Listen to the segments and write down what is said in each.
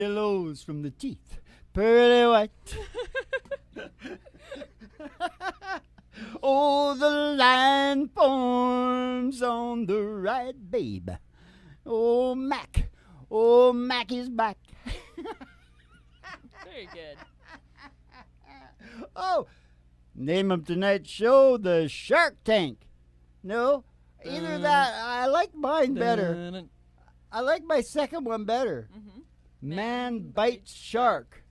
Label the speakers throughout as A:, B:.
A: Pillows from the teeth, pearly white. Oh, the line forms on the right, babe. Oh, Mac is back.
B: Very good.
A: Oh, name of tonight's show, the Shark Tank. No, either that. I like mine better. I like my second one better.
B: Mm-hmm.
A: Man bites shark.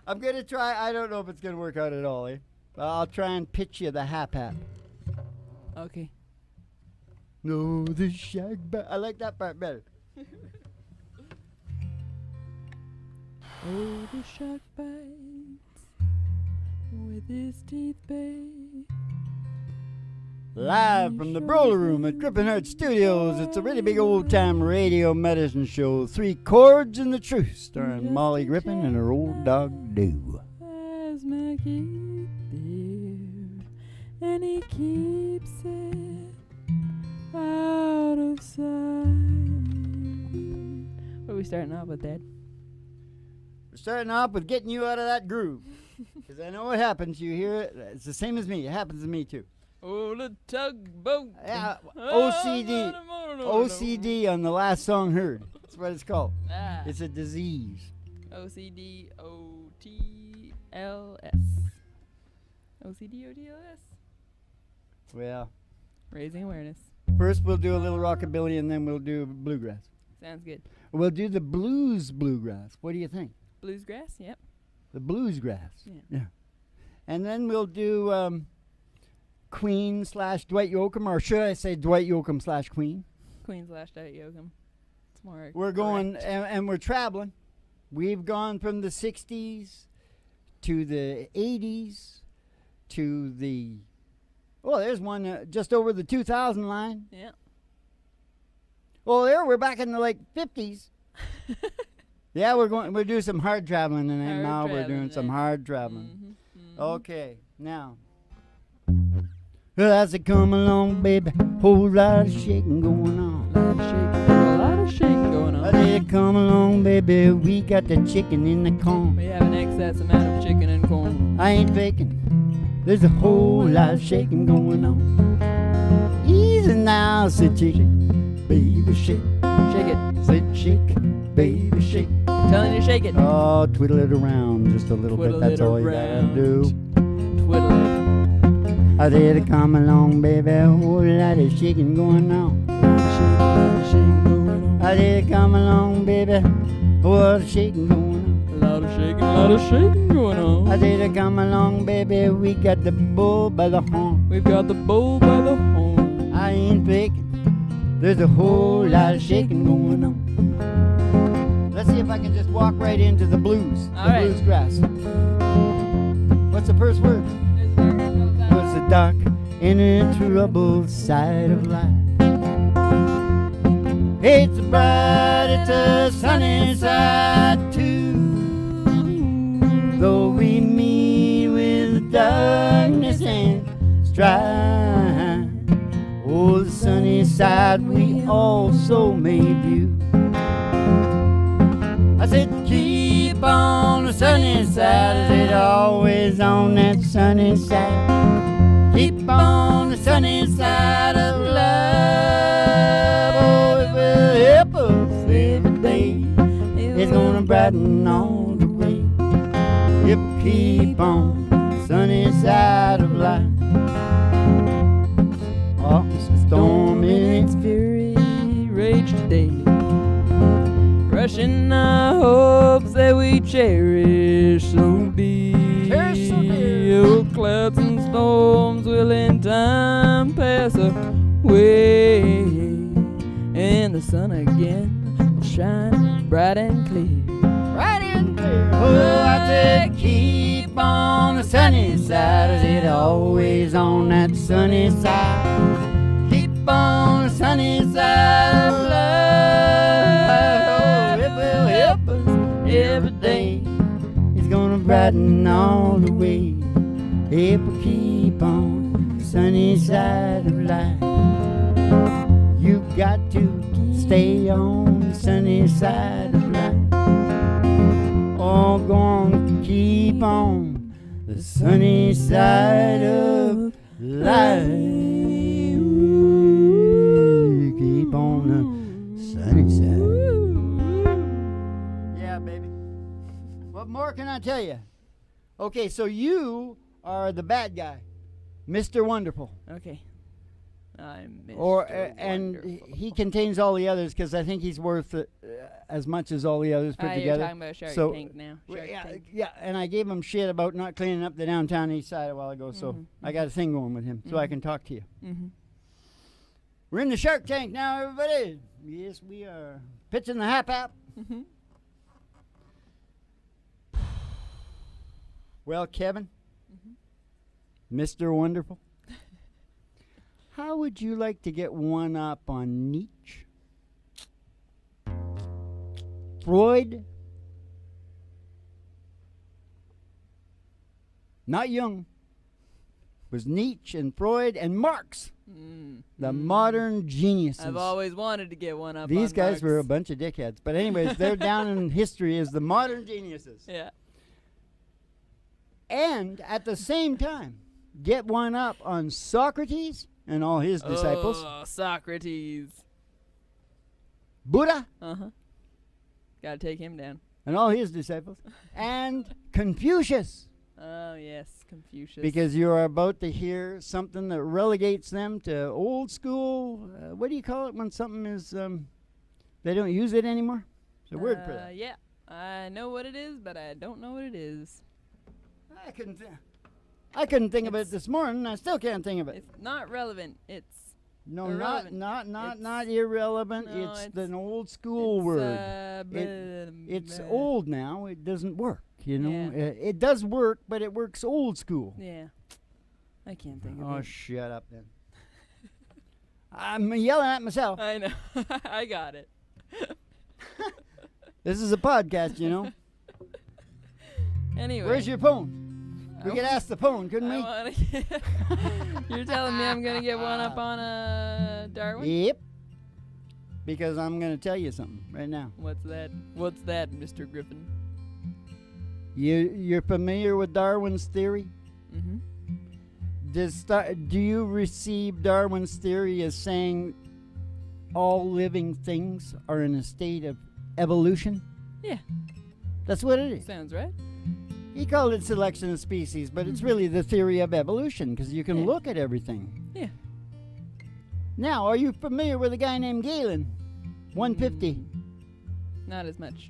A: I'm going to try. I don't know if it's going to work out at all, eh? I'll try and pitch you the hap-hap.
B: Okay.
A: No, the shark bite. I like that part better.
B: Oh, the shark bites with his teeth bare.
A: Live from the Broiler Room at Griffin Heart Studios, it's a really big old-time radio medicine show, 3 Chords and the Truth, starring Molly Griffin and her old dog, Doo.
B: As Maggie beard, and he keeps it out of sight. What are we starting off with, Dad?
A: We're starting off with getting you out of that groove, because I know what happens. You hear it. It's the same as me. It happens to me, too.
B: Oh, the tugboat.
A: Yeah, OCD on the last song heard. That's what it's called. It's a disease.
B: OCD, OTLS. OCD, OTLS.
A: Well,
B: raising awareness.
A: First we'll do a little rockabilly and then we'll do bluegrass.
B: Sounds good.
A: We'll do the bluegrass. What do you think?
B: Bluesgrass, yep.
A: The bluesgrass.
B: Yeah.
A: And then we'll do Queen / Dwight Yoakam, or should I say Dwight Yoakam / Queen?
B: Queen / Dwight Yoakam. It's more
A: We're
B: correct.
A: going, and we're traveling. We've gone from the 60s to the 80s to the, there's one just over the 2000 line.
B: Yeah.
A: Well, we're back in the 50s. Yeah, we're doing some hard traveling tonight. Now we're doing some hard traveling.
B: Mm-hmm, mm-hmm.
A: Okay, now. Well, as I come along, baby, whole lot of shaking going on.
B: A lot of shaking going on.
A: As I come along, baby, we got the chicken in the corn.
B: We have an excess amount of chicken and corn.
A: I ain't faking. There's a whole lot of shaking going on. Easy now, said chicken, baby, shake.
B: Shake it.
A: Said shake, baby, shake.
B: Telling you to shake it.
A: Oh, twiddle it around just a little
B: Twiddle
A: bit. That's
B: it
A: all you gotta do.
B: Twiddle it.
A: I did it come along, baby, a whole lot of shaking going on. I did it come along, baby, a whole lot of shaking going on.
B: A lot of shaking going on.
A: I did it come along, baby, we got the bull by the horn.
B: We've got the bull by the horn.
A: I ain't faking, there's a whole lot of shaking going on. Let's see if I can just walk right into the blues,
B: All right.
A: bluesgrass. What's the first word? Was the dark and a troubled side of life. It's bright, it's a sunny side too. Though we meet with darkness and strife, oh, the sunny side we also may view. I said, keep on the sunny side. I said, always on that sunny side. Keep on the sunny side of love. Oh, it will help us every day. It's gonna brighten all the way. If we keep on the sunny side of life. Oh, it's a storm in its fury.
B: Rage today. Crushing our hopes that we cherish so deep.
A: Cherish so deep.
B: Oh, clouds and storms will in time pass away, and the sun again will shine bright and clear.
A: Right in there. Oh, I said, keep on the sunny side. I said, always on that sunny side. Keep on the sunny side of love. It will help us every day. It's gonna brighten all the way. If we keep on the sunny side of life. You've got to stay on the sunny side of life. Oh, gonna keep on the sunny side of life. Keep on the sunny side. Yeah, baby. What more can I tell you? Okay, so you are the bad guy, Mr. Wonderful.
B: Okay. I'm Mr.
A: And
B: Wonderful.
A: he contains all the others because I think he's worth as much as all the others put
B: You're
A: together.
B: talking about Shark Tank now. Shark Tank.
A: Yeah, and I gave him shit about not cleaning up the downtown east side a while ago, so I got a thing going with him, so I can talk to you. We're in the Shark Tank now, everybody. Yes, we are. Pitching the hap. Well, Kevin, Mr. Wonderful, how would you like to get one up on Nietzsche, Freud, not Jung, was Nietzsche and Freud and Marx, the modern geniuses.
B: I've always wanted to get one up
A: These
B: on
A: guys
B: Marx.
A: were a bunch of dickheads. But anyways, they're down in history as the modern geniuses.
B: Yeah.
A: And at the same time, get one up on Socrates and all his disciples.
B: Oh, Socrates.
A: Buddha
B: Gotta take him down.
A: and all his disciples. And Confucius.
B: Oh, yes, Confucius.
A: Because you are about to hear something that relegates them to old school. What do you call it when something is, they don't use it anymore? There's a word for that.
B: Yeah, I know what it is, but I don't know what it is.
A: I couldn't think of it this morning. I still can't think of it.
B: It's not relevant. It's
A: No,
B: irrelevant.
A: not irrelevant.
B: No,
A: it's an old school word. It's old now. It doesn't work. You know,
B: Yeah.
A: It does work, but it works old school.
B: Yeah, I can't think of
A: Oh,
B: it.
A: shut up then. I'm yelling at myself.
B: I know. I got it.
A: This is a podcast, you know.
B: Anyway.
A: Where's your phone? We could ask the phone, couldn't we?
B: You're telling me I'm gonna get one up on Darwin?
A: Yep. Because I'm gonna tell you something right now.
B: What's that? What's that, Mr. Griffin?
A: You're familiar with Darwin's theory? Do you receive Darwin's theory as saying all living things are in a state of evolution?
B: Yeah.
A: That's what it is.
B: Sounds right.
A: He called it selection of species, but it's really the theory of evolution because you can look at everything.
B: Yeah.
A: Now, are you familiar with a guy named Galen? 150.
B: Not as much.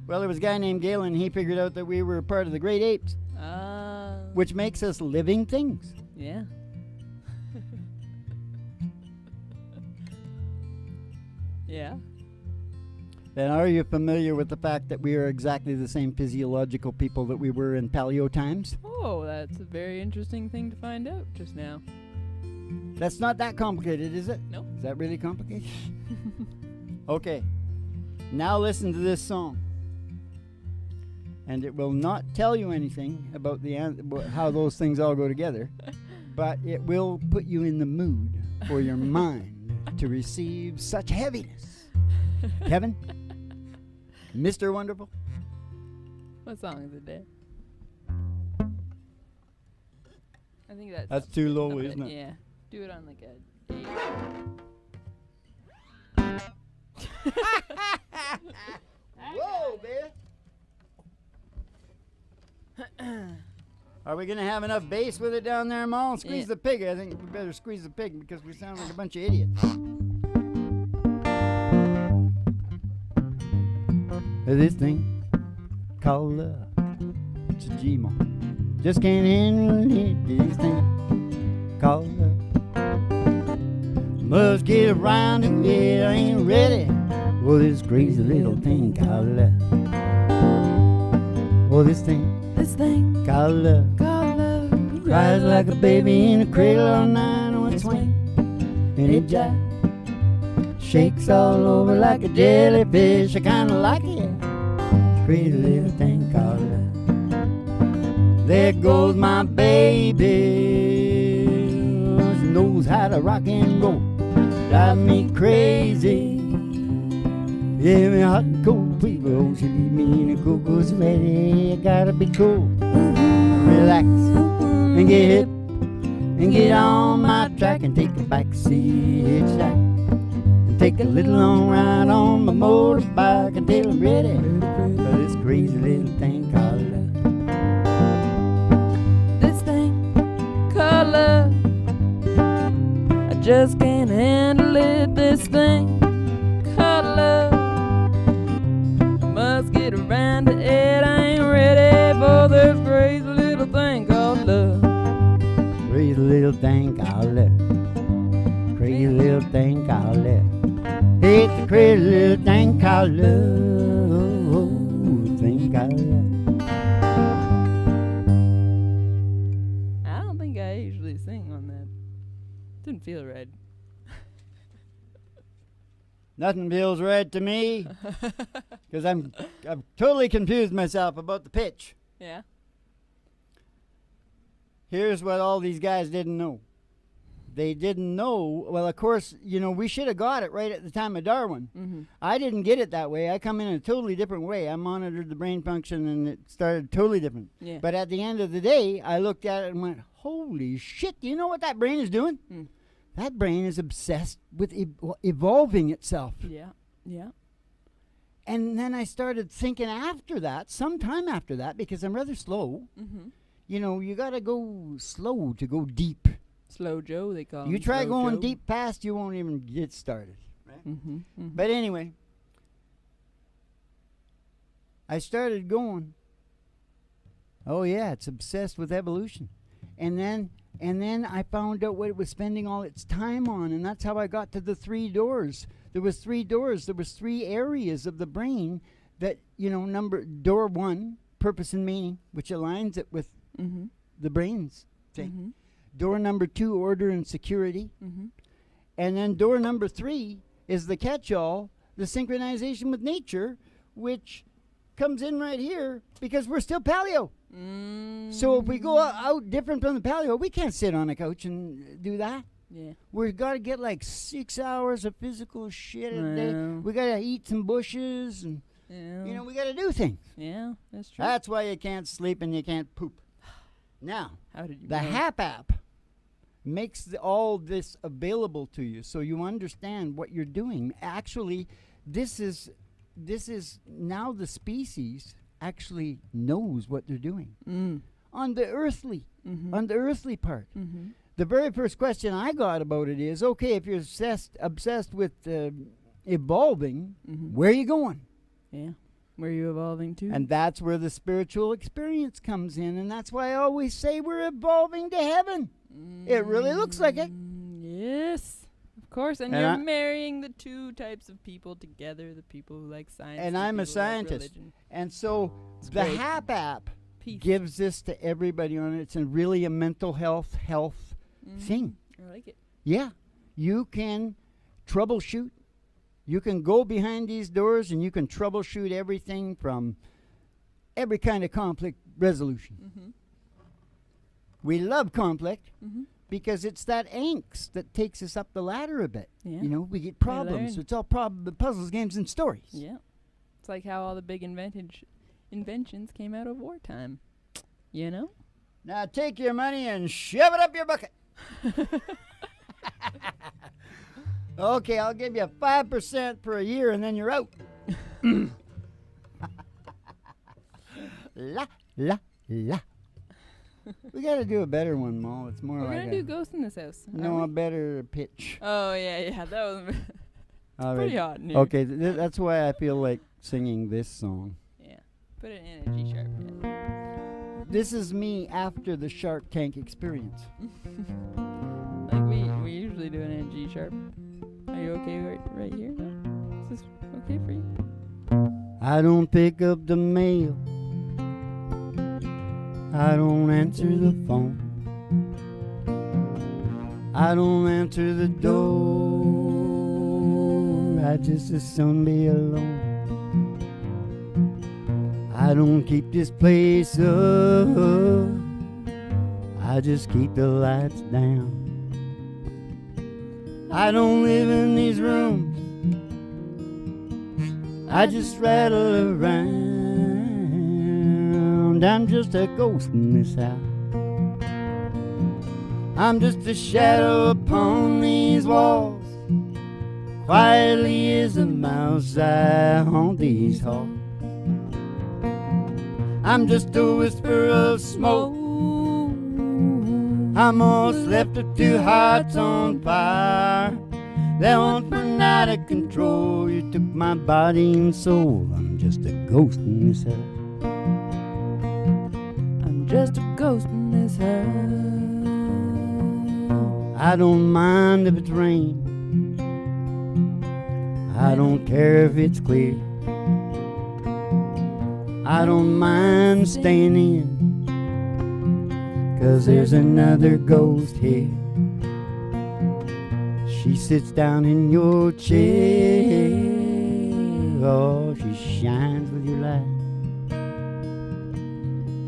A: Well, there was a guy named Galen. He figured out that we were part of the great apes, which makes us living things.
B: Yeah. Yeah.
A: And are you familiar with the fact that we are exactly the same physiological people that we were in paleo times?
B: Oh, that's a very interesting thing to find out just now.
A: That's not that complicated, is it?
B: Nope.
A: Is that really complicated? Okay. Now listen to this song. And it will not tell you anything about how those things all go together, but it will put you in the mood for your mind to receive such heaviness. Kevin? Mr. Wonderful?
B: What song is it, Dad? I think
A: That's too low,
B: up
A: isn't it?
B: Yeah. Do it on like a 8.
A: Whoa, baby. Are we going to have enough bass with it down there, Mal? Squeeze the pig. I think we better squeeze the pig because we sound like a bunch of idiots. This thing called love, it's a G-Mo. Just can't handle it, this thing called love. Must get around to it, I ain't ready for this crazy little thing called love. Oh, this thing called love, cries like a baby in a cradle all night on a swing, and it jives, shakes all over like a jellyfish. I kinda like it, crazy little thing called love. There goes my baby, she knows how to rock and roll. drive me crazy. Yeah, me hot and cold fever, oh, she leave me in a cocoa sweaty. I gotta be cool, relax, and get hip, and get on my track and take a backseat hitchhike, and take a little long ride on my motorbike until I'm ready for this crazy little thing called love.
B: This thing called love, I just can't handle it. This thing called love, I must get around to it. I ain't ready for this crazy little thing called love.
A: Crazy little thing called love. Crazy little thing called love. It's a crazy little thing called love. Thing called love.
B: I don't think I usually sing on that. Didn't feel right.
A: Nothing feels right to me because I've totally confused myself about the pitch.
B: Yeah.
A: Here's what all these guys didn't know. They didn't know, well, of course, you know, we should have got it right at the time of Darwin.
B: Mm-hmm.
A: I didn't get it that way. I come in a totally different way. I monitored the brain function and it started totally different.
B: Yeah.
A: But at the end of the day, I looked at it and went, holy shit, do you know what that brain is doing?
B: Mm.
A: That brain is obsessed with evolving itself.
B: Yeah. Yeah.
A: And then I started thinking after that, sometime after that, because I'm rather slow.
B: Mm-hmm.
A: You know, you got to go slow to go deep.
B: Slow Joe, they call him.
A: You try
B: Slow
A: going
B: Joe.
A: deep fast, you won't even get started. Right?
B: Mm-hmm. Mm-hmm.
A: But anyway, I started going, oh yeah, it's obsessed with evolution. And then I found out what it was spending all its time on, and that's how I got to the 3 doors. There was 3 doors. There was 3 areas of the brain that, you know, door 1, purpose and meaning, which aligns it with
B: Mm-hmm.
A: the brain's thing.
B: Mm-hmm.
A: Door number 2, order and security.
B: Mm-hmm.
A: And then door number 3 is the catch-all, the synchronization with nature, which comes in right here because we're still paleo.
B: Mm.
A: So if we go out different from the paleo, we can't sit on a couch and do that.
B: Yeah.
A: We've got to get like 6 hours of physical shit a day.
B: Well.
A: We got to eat some bushes and,
B: Yeah.
A: you know, we got to do things.
B: Yeah, that's true.
A: That's why you can't sleep and you can't poop. Now,
B: How did you
A: the
B: know?
A: HAP app makes all this available to you so you understand what you're doing. Actually, this is now the species actually knows what they're doing.
B: Mm.
A: On the earthly part.
B: Mm-hmm.
A: The very first question I got about it is, okay, if you're obsessed with evolving,
B: Mm-hmm.
A: where are you going?
B: Yeah. Where are you evolving to?
A: And that's where the spiritual experience comes in, and that's why I always say we're evolving to heaven. It really looks like it.
B: Yes, of course. And
A: And
B: you're
A: I-
B: marrying the 2 types of people together, the people who like science
A: And
B: the
A: I'm a
B: people who like
A: scientist.
B: religion.
A: And so
B: It's
A: the
B: great.
A: HAP app
B: Peace.
A: gives this to everybody on it. It's really a mental health thing.
B: I like it.
A: Yeah. You can troubleshoot. You can go behind these doors and you can troubleshoot everything from every kind of conflict resolution.
B: Mm-hmm.
A: We love conflict
B: Mm-hmm.
A: because it's that angst that takes us up the ladder a bit.
B: Yeah.
A: You know, we get problems.
B: learn.
A: So it's all puzzles, games, and stories.
B: Yeah. It's like how all the big inventions came out of wartime. You know?
A: Now take your money and shove it up your bucket. Okay, I'll give you 5% for a year and then you're out. La, la, la. We got to do a better one, Mo. It's more
B: We're
A: like
B: gonna do Ghost in this House.
A: no, a
B: aren't we?
A: better pitch.
B: Oh, yeah. That was
A: All
B: pretty
A: right.
B: hot in here.
A: Okay, that's why I feel like singing this song.
B: Yeah. Put it in a G sharp. Yeah.
A: This is me after the Shark Tank experience.
B: Like we usually do it in a G sharp. Are you okay right here? No? Is this okay for you?
A: I don't pick up the mail. I don't answer the phone. I don't answer the door. I just as soon be alone. I don't keep this place up. I just keep the lights down. I don't live in these rooms, I just rattle around. I'm just a ghost in this house. I'm just a shadow upon these walls. Quietly as a mouse I haunt these halls. I'm just a whisper of smoke. I'm almost left with two hearts on fire that once burned out of control. You took my body and soul. I'm just a ghost in this house.
B: I'm just a ghost in this house.
A: I don't mind if it's rain. I don't care if it's clear. I don't mind staying in, 'cause there's another ghost here. She sits down in your chair. Oh, she shines with your light.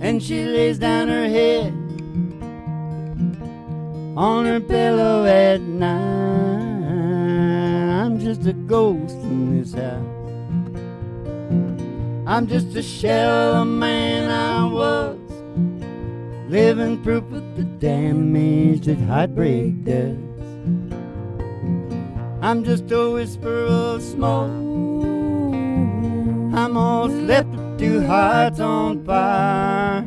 A: And she lays down her head on her pillow at night. I'm just a ghost in this house. I'm just a shell of man I was, living proof of the damage that heartbreak does. I'm just a whisper of smoke. I'm almost left with two hearts on fire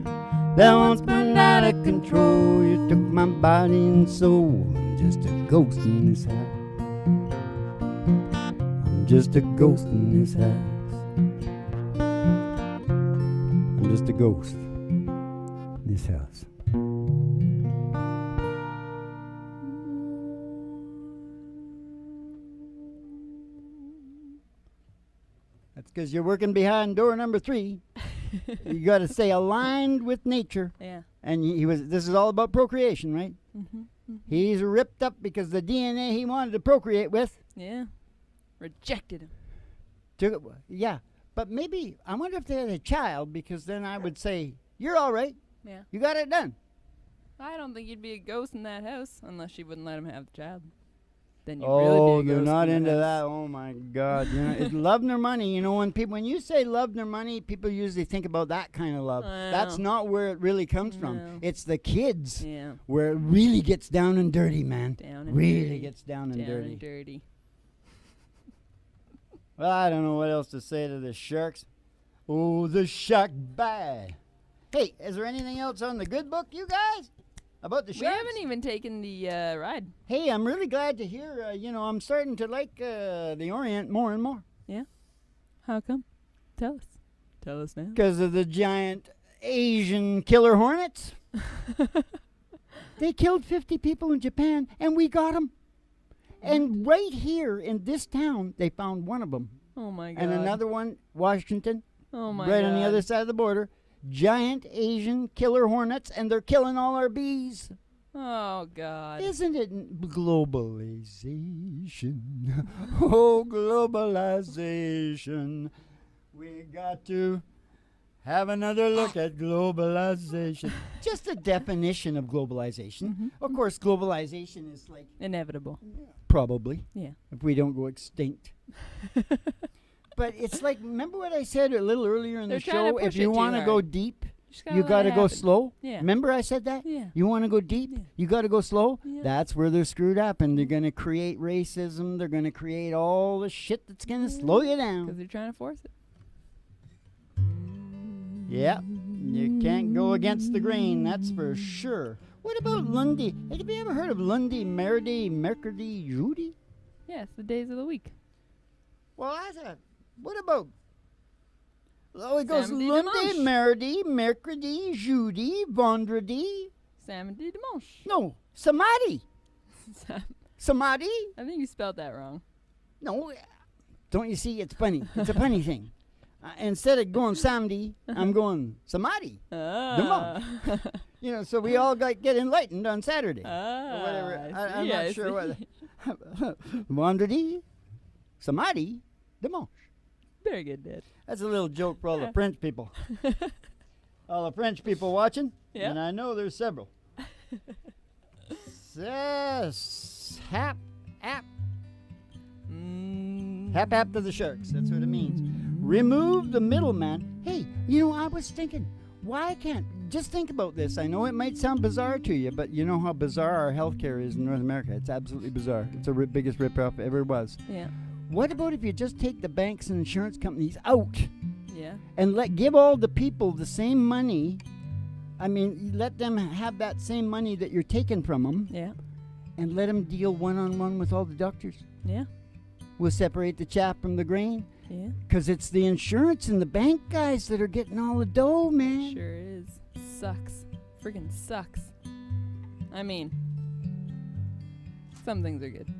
A: that once burned out of control. You took my body and soul. I'm just a ghost in this house. I'm just a ghost in this house. I'm just a ghost in this house. That's because you're working behind door number 3. You got to stay aligned with nature.
B: Yeah.
A: And this is all about procreation, right?
B: Mm-hmm. Mm-hmm.
A: He's ripped up because the DNA he wanted to procreate with.
B: Yeah. Rejected him.
A: Yeah. But maybe, I wonder if they had a child, because then I would say, you're all right.
B: Yeah.
A: You got it done.
B: I don't think you'd be a ghost in that house unless you wouldn't let him have the child. Then you'd
A: Oh,
B: really be a
A: they're
B: ghost
A: not
B: in
A: into
B: house.
A: that. Oh my God! You know, it's love their money. You know, when you say love their money, people usually think about that kind of love. That's not where it really comes from.
B: No.
A: It's the kids
B: Yeah.
A: where it really gets down and dirty, man.
B: Down and
A: Really
B: dirty.
A: gets down and
B: Down
A: dirty.
B: and dirty.
A: Well, I don't know what else to say to the sharks. Oh, the shark bad. Hey, is there anything else on the good book, you guys? About the
B: We
A: sharks?
B: haven't even taken the ride.
A: Hey, I'm really glad to hear, I'm starting to like the Orient more and more.
B: How come? Tell us. Tell us now.
A: Because of the giant Asian killer hornets. They killed 50 people in Japan, and we got them. And right here in this town, they found one of them.
B: Oh my God.
A: And another one, Washington,
B: Oh my
A: right
B: God.
A: on the other side of the border. Giant Asian killer hornets, and they're killing all our bees.
B: Oh God.
A: Isn't it globalization? Oh, globalization. We got to have another look at globalization. Just a definition of globalization.
B: Mhm.
A: Of course, globalization is like
B: Inevitable.
A: probably,
B: Yeah.
A: if we don't go extinct. But it's like, remember what I said a little earlier in
B: They're
A: the
B: trying to
A: show? If
B: push
A: you
B: it too
A: want to go
B: hard.
A: deep,
B: Just
A: you
B: let
A: got to
B: it
A: go
B: happen.
A: slow.
B: Yeah.
A: Remember I said that?
B: Yeah.
A: You want to go deep?
B: Yeah.
A: You got to go slow?
B: Yeah.
A: That's where they're screwed up, and they're going to create racism. They're going to create all the shit that's going to slow you
B: Because
A: down.
B: they're trying to force it.
A: Yeah, you can't go against the grain, that's for sure. What about Lundy? Hey, have you ever heard of Lundy, Merdy, Mercredi, Judy?
B: Yeah, it's the days of the week.
A: Well, I thought, what about... Oh, it goes
B: Samedi
A: Lundy,
B: dimanche.
A: Merdy, Mercredi, Judy, Vendredi.
B: Samedi dimanche.
A: No, Samadhi. Samadhi?
B: I think you spelled that wrong.
A: No, don't you see? It's funny. It's a funny thing. Instead of going Samedi, I'm going Samadhi.
B: Ah.
A: You know, so we all get enlightened on Saturday.
B: Ah,
A: Or whatever. I'm
B: see,
A: not
B: I
A: sure what.
B: see.
A: Vendredi, Samadhi, dimanche.
B: Very good, Dad.
A: That's a little joke for all the French people. All the French people watching.
B: Yeah.
A: And I know there's several. Yes. app. Hap hap to the sharks. That's what it means. Remove the middleman. Hey, I was thinking, why can't... Just think about this. I know it might sound bizarre to you, but you know how bizarre our healthcare is in North America. It's absolutely bizarre. It's the biggest rip-off ever was.
B: Yeah.
A: What about if you just take the banks and insurance companies out?
B: Yeah.
A: And give all the people the same money. I mean, let them have that same money that you're taking from them.
B: Yeah.
A: And let them deal one-on-one with all the doctors.
B: Yeah.
A: We'll separate the chaff from the grain.
B: Yeah.
A: Because it's the insurance and the bank guys that are getting all the dough, man.
B: Sure is. Sucks. Freaking sucks. I mean, some things are good.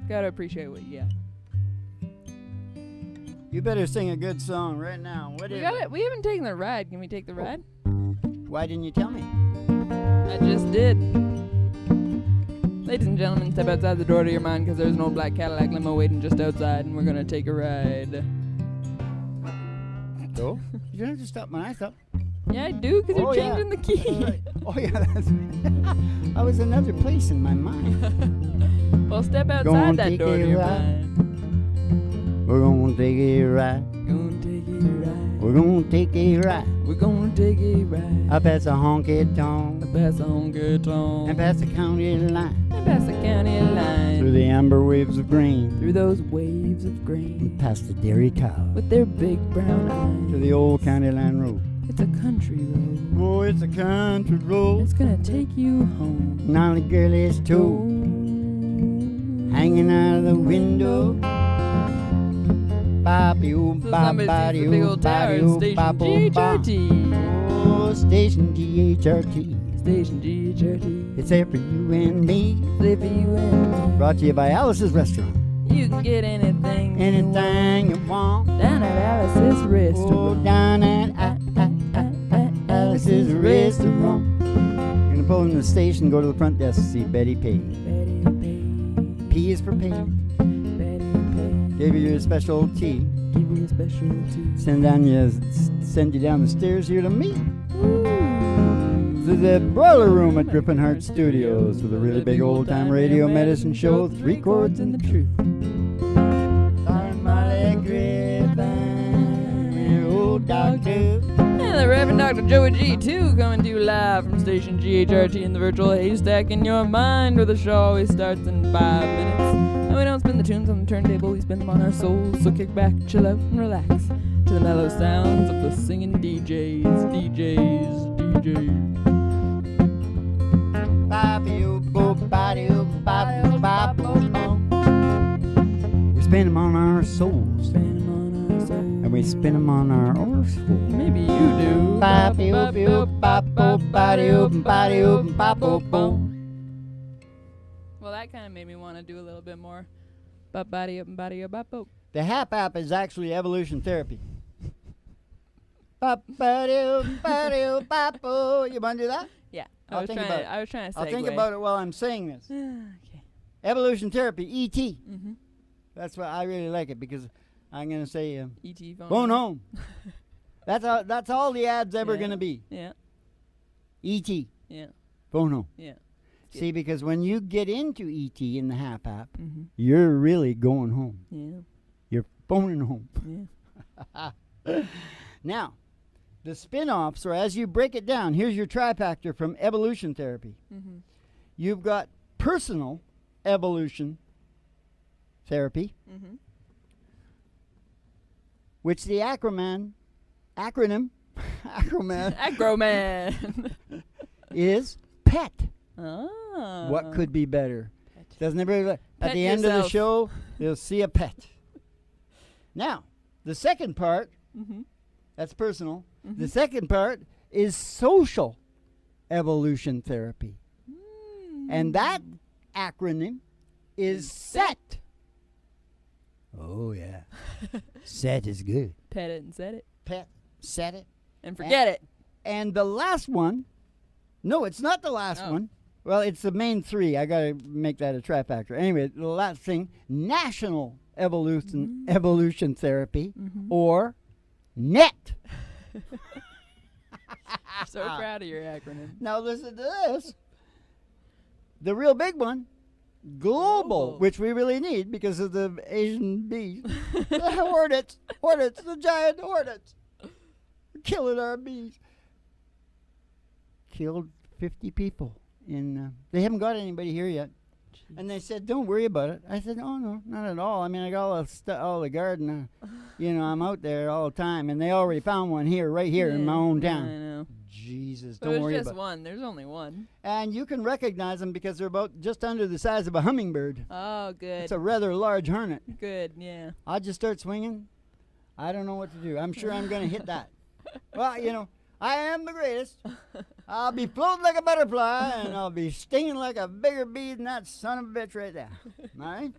B: Gotta appreciate what you got.
A: You better sing a good song right now. What is it?
B: We haven't taken the ride. Can we take the ride?
A: Why didn't you tell me?
B: I just did. Ladies and gentlemen, step outside the door to your mind because there's an old black Cadillac limo waiting just outside and we're gonna take a ride.
A: So? You don't have to stop my eyes up.
B: Yeah, I do, because you're changing the key.
A: Right. Oh, yeah, that's... I was another place in my mind.
B: Well, step outside that door to your mind.
A: We're gonna take a ride.
B: Gonna take a ride.
A: We're gonna take a ride.
B: We're gonna take a ride.
A: Up past the Honky Tonk.
B: Up past the Honky Tonk.
A: And past the county line.
B: And past the county line.
A: Through the amber waves of grain.
B: Through those waves of grain.
A: And past the dairy cows.
B: With their big brown eyes.
A: To the old county line road.
B: It's a country road.
A: Oh, it's a country road.
B: It's gonna take you home.
A: Now the girl is toe. Hanging out of the window. Bobby, oh, bobby, oh, bobby, oh, bobby, oh, Station GHRT.
B: Station GHRT.
A: It's there for you and me.
B: It's there for you and me.
A: Brought to you by Alice's Restaurant.
B: You can get anything
A: you want.
B: Down at Alice's Restaurant.
A: Oh, down at Alice's Restaurant. You're gonna pull in the station, go to the front desk, see Betty Pay.
B: Betty Pay.
A: P is for pay.
B: Betty Pay.
A: Give you your special tea.
B: Give you a special tea.
A: Send you down the stairs here to me. To the boiler room at Griffin Heart Studios with a really big old time radio medicine show, 3 chords and the truth. I'm Molly Griffin, your old doctor.
B: And the Reverend Dr. Joey G, too, coming to you live from Station GHRT in the virtual haystack in your mind, where the show always starts in 5 minutes. And we don't spin the tunes on the turntable, we spin them on our souls. So kick back, chill out, and relax to the mellow sounds of the singing DJs.
A: We spin them on our souls. And we spin them on our orseful.
B: Maybe you do. Well, that kind of made me want to do a little bit more.
A: The HAP app is actually evolution therapy. You want to do that?
B: Yeah.
A: I was trying to
B: segue.
A: I'll think about it while I'm saying this.
B: Okay.
A: Evolution therapy, E.T.
B: Mm-hmm.
A: That's why I really like it, because I'm going to say
B: E.T.
A: phone home. That's all the ad's ever going to be.
B: Yeah.
A: E.T.
B: Yeah.
A: Phone home.
B: Yeah.
A: See, because when you get into E.T. in the HAP app,
B: Mm-hmm.
A: you're really going home.
B: Yeah.
A: You're phoning home.
B: Yeah.
A: Now, the spin-offs, or as you break it down, here's your trifactor from evolution therapy.
B: Mm-hmm.
A: You've got personal evolution therapy,
B: Mm-hmm.
A: which the acronym
B: Acroman.
A: is PET.
B: Oh.
A: What could be better?
B: Pet.
A: Doesn't everybody at
B: Pet
A: the end of the
B: yourself.
A: show, you'll see a pet. Now, the second part,
B: Mm-hmm.
A: that's personal.
B: Mm-hmm.
A: The second part is social evolution therapy. And that acronym is SET. Oh, yeah. SET is good.
B: Pet it and set it.
A: Pet, set it.
B: And forget it.
A: And the last one, no, it's not the last one. Well, it's the main 3. I got to make that a trifactor. Anyway, the last thing, national evolution therapy, or NET.
B: So proud of your acronym.
A: Now listen to this. The real big one, global, which we really need because of the Asian bees. The hornets, the giant hornets. Killing our bees. Killed 50 people. They haven't got anybody here yet. Jeez. And they said, don't worry about it. I said, oh, no, not at all. I mean, I got all the garden. I'm out there all the time. And they already found one right here in my own town.
B: I know.
A: Jesus,
B: but
A: don't worry about it.
B: There's just one. There's only one.
A: And you can recognize them because they're about just under the size of a hummingbird.
B: Oh, good.
A: It's a rather large hornet.
B: Good, yeah.
A: I'll just start swinging. I don't know what to do. I'm sure I'm going to hit that. Well, I am the greatest. I'll be floating like a butterfly, and I'll be stinging like a bigger bee than that son of a bitch right there. All right?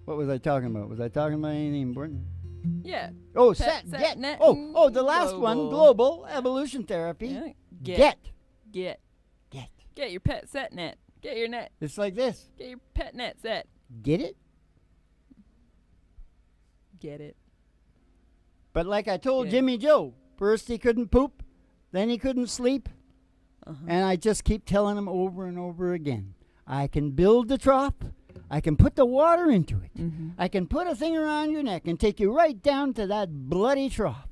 A: What was I talking about? Was I talking about anything important?
B: Yeah.
A: Oh,
B: Set,
A: net. Oh, the last one, global evolution therapy.
B: Yeah. Get your pet set net. Get your net.
A: It's like this.
B: Get your pet net set.
A: Get it?
B: Get it.
A: But like I told Jimmy Joe, first he couldn't poop, then he couldn't sleep, and I just keep telling him over and over again, I can build the trough, I can put the water into it, I can put a thing around your neck and take you right down to that bloody trough,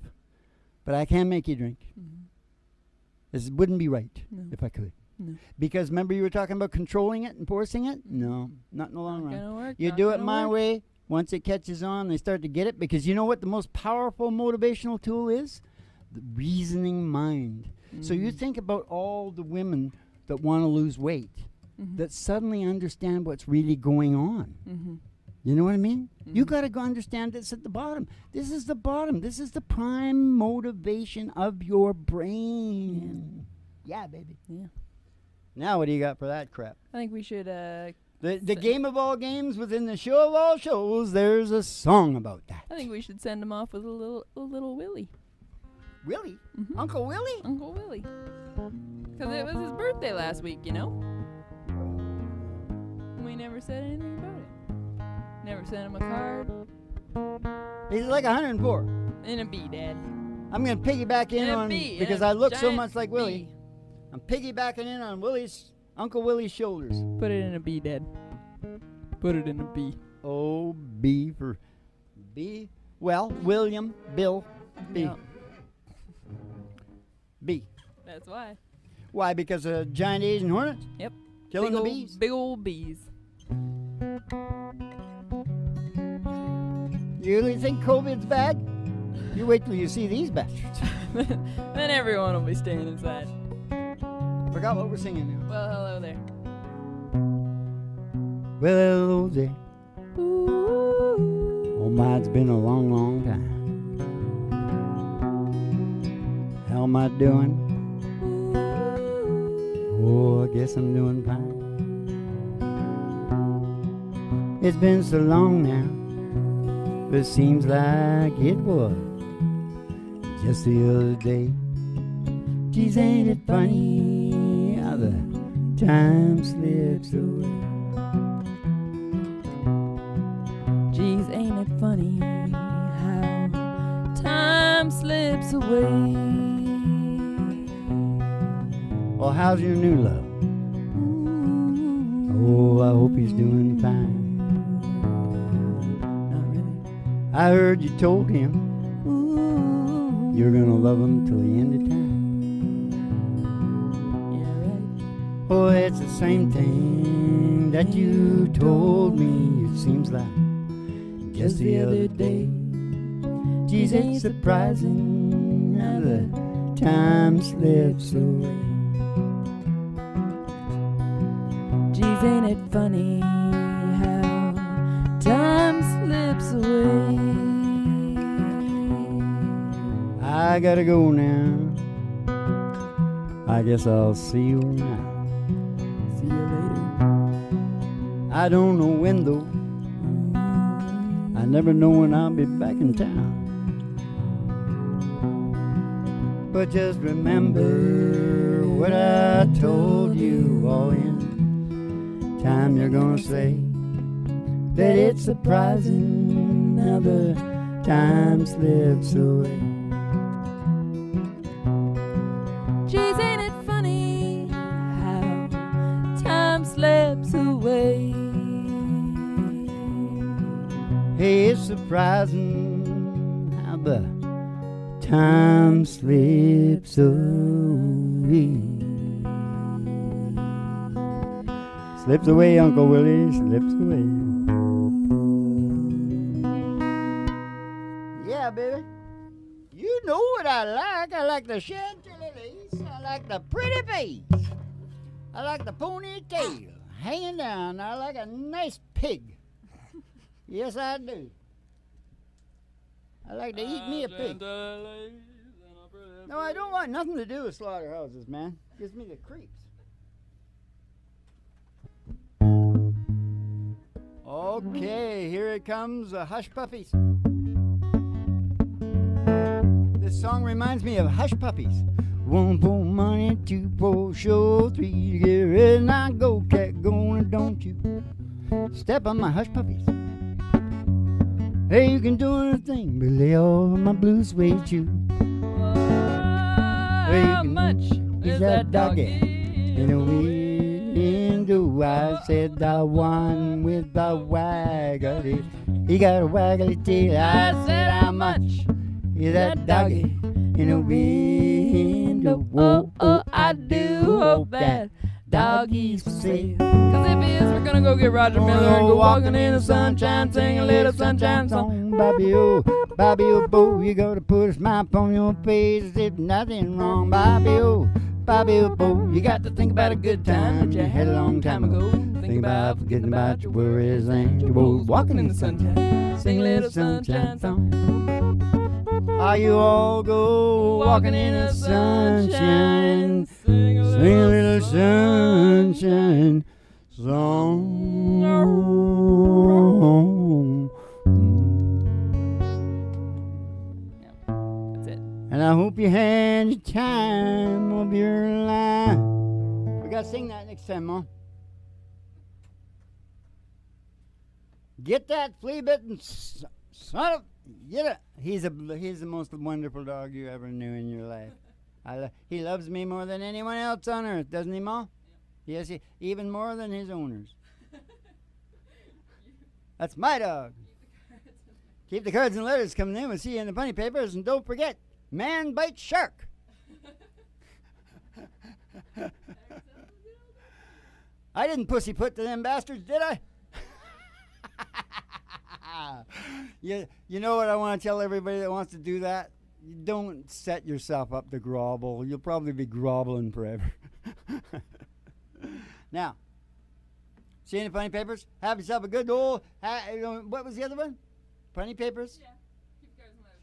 A: but I can't make you drink. This wouldn't be right if I could. No. Because remember you were talking about controlling it and forcing it? No, not in the long run. You do it my way. Once it catches on, they start to get it. Because you know what the most powerful motivational tool is? The reasoning mind. So you think about all the women that want to lose weight, that suddenly understand what's really going on. You know what I mean? You got to go understand this at the bottom. This is the bottom. This is the prime motivation of your brain. Yeah, baby. Yeah. Now what do you got for that crap?
B: I think we should...
A: The game of all games within the show of all shows, there's a song about that.
B: I think we should send him off with a little Willie.
A: Willie? Uncle Willie?
B: Uncle Willie. Because it was his birthday last week, We never said anything about it. Never sent him a card.
A: He's like 104.
B: In a bee, Dad.
A: I'm going to piggyback in on, because I look so much like Willie.
B: Bee.
A: I'm piggybacking in on Uncle Willie's shoulders.
B: Put it in a B, Dad. Put it in a B.
A: Oh, B for B. Well, William, Bill, B.
B: Yep.
A: B.
B: That's why.
A: Why? Because of giant Asian hornets?
B: Yep.
A: Killing the bees?
B: Big old bees.
A: You really think COVID's bad? You wait till you see these bastards.
B: Then everyone will be staying inside.
A: Forgot what we're singing now.
B: Well, hello there.
A: Well, hello there. Oh my, it's been a long, long time. How am I doing? Oh, I guess I'm doing fine. It's been so long now, but it seems like it was just the other day. Geez, ain't it funny? The time slips away.
B: Geez, ain't it funny how time slips away?
A: Well, how's your new love? Oh, I hope he's doing fine.
B: Not really.
A: I heard you told him you're gonna love him till the end of time. Oh, it's the same thing that you told me, it seems like just the other day. Geez, it's surprising how the time slips away.
B: Geez, ain't it funny how time slips away?
A: I gotta go now. I guess I'll see you around.
B: See you later.
A: I don't know when though. I never know when I'll be back in town. But just remember what I told you all in time. You're gonna say that it's surprising how the time slips away.
B: Geez, ain't it funny how time slips
A: It's surprising how the time slips away. Slips away, Uncle Willie, slips away. Yeah, baby. You know what I like. I like the chantilly. I like the pretty face. I like the ponytail hanging down. I like a nice pig. Yes, I do. I like to eat me a pig. No, I don't want nothing to do with slaughterhouses, man. Gives me the creeps. Okay, here it comes, Hush Puppies. This song reminds me of Hush Puppies. 1 for money, 2 for show, 3 to get ready, now go, cat, going, don't you step on my Hush Puppies. Hey, you can do anything, but lay off my blue suede shoe.
B: How much is that doggy?
A: In a window, I said the one with the waggly. He got a waggly tail. I said how much is that doggy? In a window,
B: Oh, oh, I do hope that doggy's for sale. Cause if he is, we're gonna go get Roger Miller and go walking in the sunshine, sing a little sunshine song.
A: Bobby, oh, bo, you gotta put a smile on your face as if nothing wrong. Bobby, oh, bo, you got to think about a good time that you had a long time ago. Think about forgetting about your worries and your woes. Walking in the sunshine, sing a little sunshine song. Are you all go walking in the sunshine, sing a little sunshine song.
B: That's it.
A: And I hope you had the time of your life. We gotta sing that next time, Mom. Get that flea bitten son of... Get it. He's the most wonderful dog you ever knew in your life. He loves me more than anyone else on earth, doesn't he, Ma? Yes, even more than his owners. That's my dog. Keep the cards and letters coming in. We'll see you in the funny papers. And don't forget, man bites shark. I didn't pussy put to them bastards, did I? You know what I want to tell everybody that wants to do that? You don't set yourself up to grovel. You'll probably be groveling forever. Now, see any funny papers? Have yourself a good old... what was the other one? Funny papers?
B: Yeah.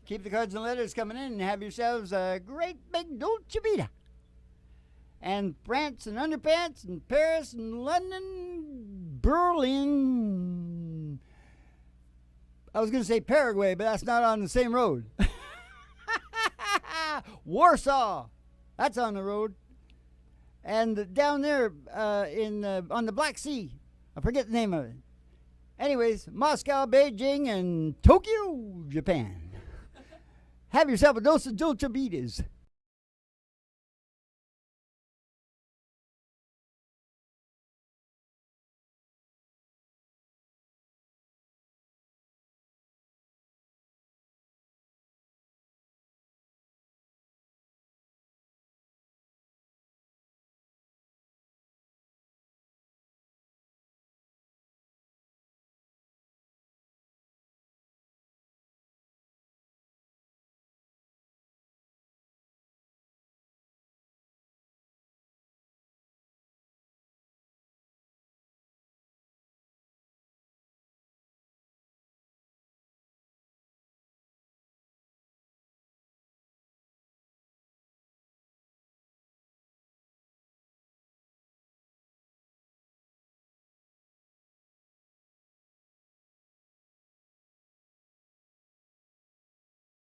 A: Keep the cards and letters coming in and have yourselves a great big Dolce Vita. And France and underpants and Paris and London, Berlin... I was going to say Paraguay, but that's not on the same road. Warsaw, that's on the road. And down there on the Black Sea, I forget the name of it. Anyways, Moscow, Beijing, and Tokyo, Japan. Have yourself a dose of Dolce Vitas.